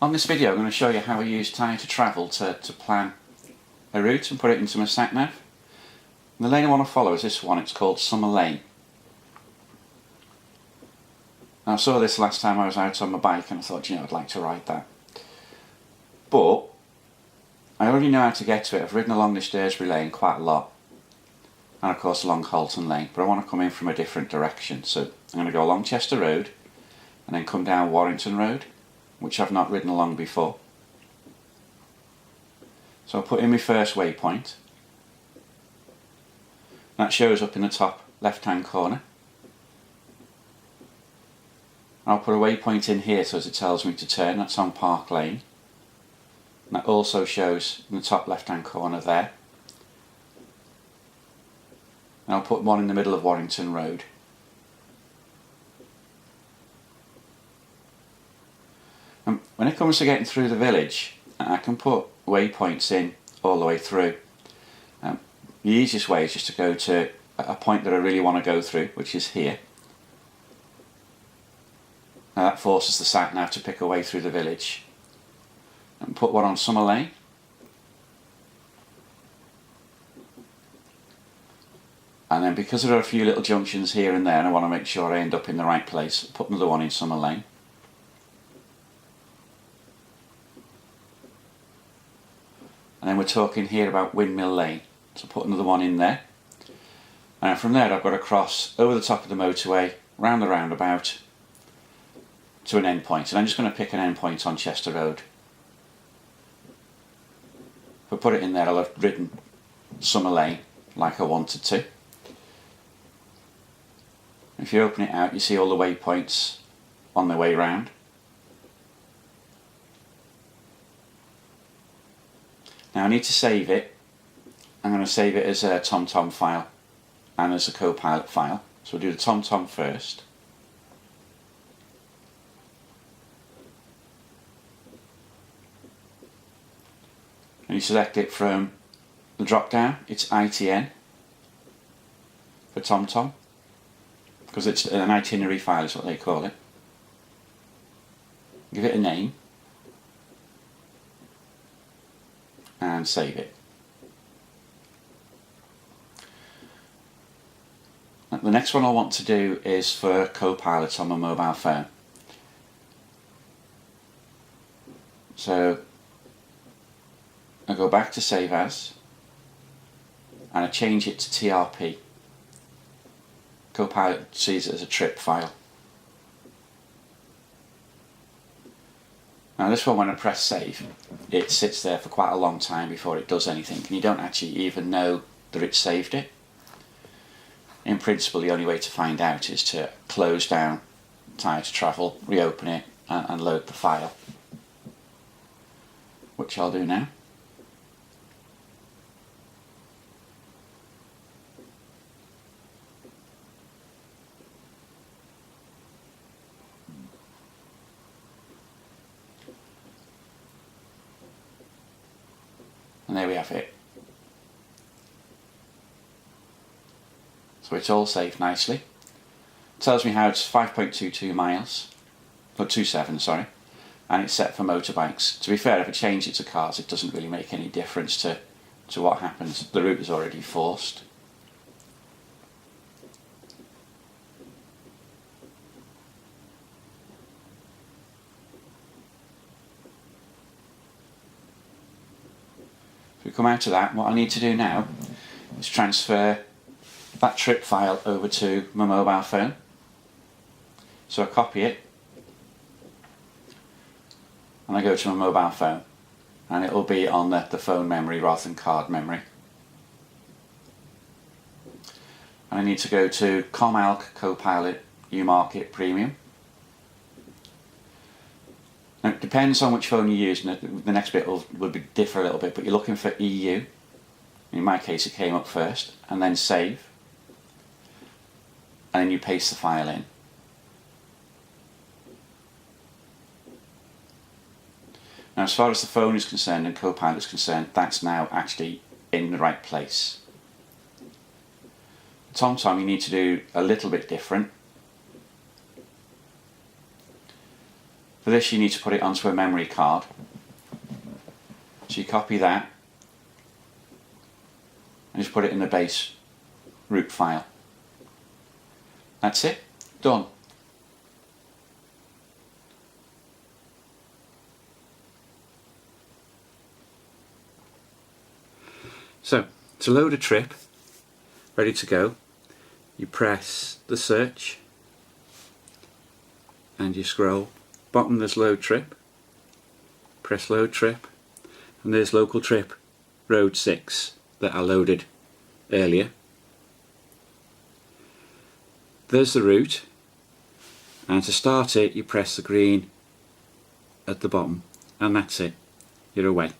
On this video I'm going to show you how I use Tyre to travel to plan a route and put it into my sat-nav. The lane I want to follow is this one. It's called Summer Lane. Now, I saw this last time I was out on my bike and I thought, you know, I'd like to ride that. But I already know how to get to it. I've ridden along this Dursbury Lane quite a lot, and of course along Halton Lane, but I want to come in from a different direction. So I'm going to go along Chester Road and then come down Warrington Road, which I've not ridden along before. So I'll put in my first waypoint. That shows up in the top left hand corner. I'll put a waypoint in here so as it tells me to turn. That's on Park Lane. And that also shows in the top left hand corner there. And I'll put one in the middle of Warrington Road. And when it comes to getting through the village, I can put waypoints in all the way through. The easiest way is just to go to a point that I really want to go through, which is here. Now that forces the sat-nav to pick a way through the village. And put one on Summer Lane. And then because there are a few little junctions here and there and I want to make sure I end up in the right place, put another one in Summer Lane. And then we're talking here about Windmill Lane, so put another one in there. And from there I've got to cross over the top of the motorway, round the roundabout, to an end point. And I'm just going to pick an end point on Chester Road. If I put it in there, I'll have ridden Summer Lane like I wanted to. If you open it out, you see all the waypoints on their way round. Now I need to save it. I'm going to save it as a TomTom file and as a Copilot file. So we'll do the TomTom first. And you select it from the drop down. It's ITN for TomTom, because it's an itinerary file is what they call it. Give it a name and save it. The next one I want to do is for Copilot on my mobile phone. So I go back to Save As and I change it to TRP. Copilot sees it as a trip file. Now this one, when I press save, it sits there for quite a long time before it does anything, and you don't actually even know that it's saved it. In principle, the only way to find out is to close down Tyre to Travel, reopen it and load the file, which I'll do now. And there we have it. So it's all saved nicely. It tells me how it's 5.22 miles, or 27, sorry, and it's set for motorbikes. To be fair, if I change it to cars, it doesn't really make any difference to what happens. The route is already forced. If we come out of that, what I need to do now is transfer that trip file over to my mobile phone. So I copy it and I go to my mobile phone, and it will be on the phone memory rather than card memory. And I need to go to comm Copilot UMarket Premium. Now it depends on which phone you use, and the next bit would differ a little bit, but you're looking for EU. In my case it came up first, and then save, and then you paste the file in. Now as far as the phone is concerned and Copilot is concerned, that's now actually in the right place. TomTom you need to do a little bit different. For this you need to put it onto a memory card. So you copy that and just put it in the base root file. That's it, done. So, to load a trip, ready to go, you press the search and you scroll. Bottom there's load trip, press load trip, and there's local trip road 6 that I loaded earlier. There's the route, and to start it you press the green at the bottom, and that's it, you're away.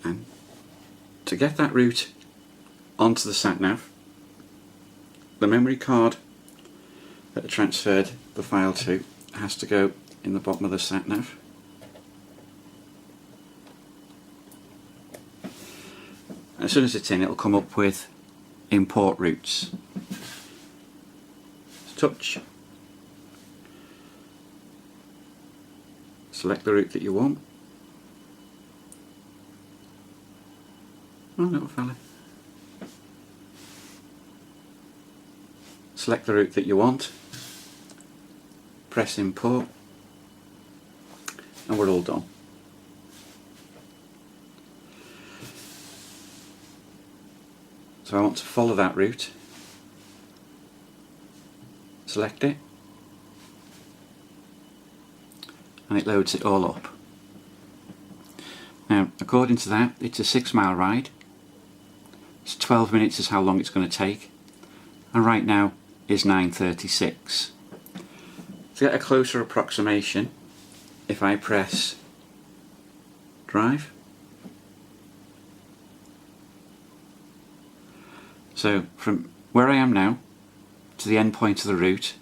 And to get that route onto the sat-nav, the memory card that I transferred the file to has to go in the bottom of the sat-nav. As soon as it's in, it'll come up with import routes. Touch, select the route that you want. Oh, little fella. Select the route that you want, press import, and we're all done. So I want to follow that route, select it, and it loads it all up. Now, according to that, it's a 6-mile ride. It's 12 minutes is how long it's going to take, and right now is 9:36. To get a closer approximation, if I press drive, so from where I am now to the end point of the route,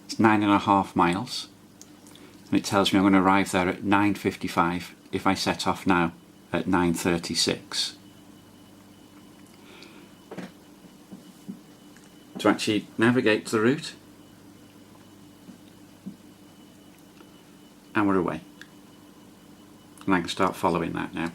it's 9.5 miles, and it tells me I'm going to arrive there at 9:55 if I set off now at 9:36. To actually navigate to the route, and we're away, and I can start following that now.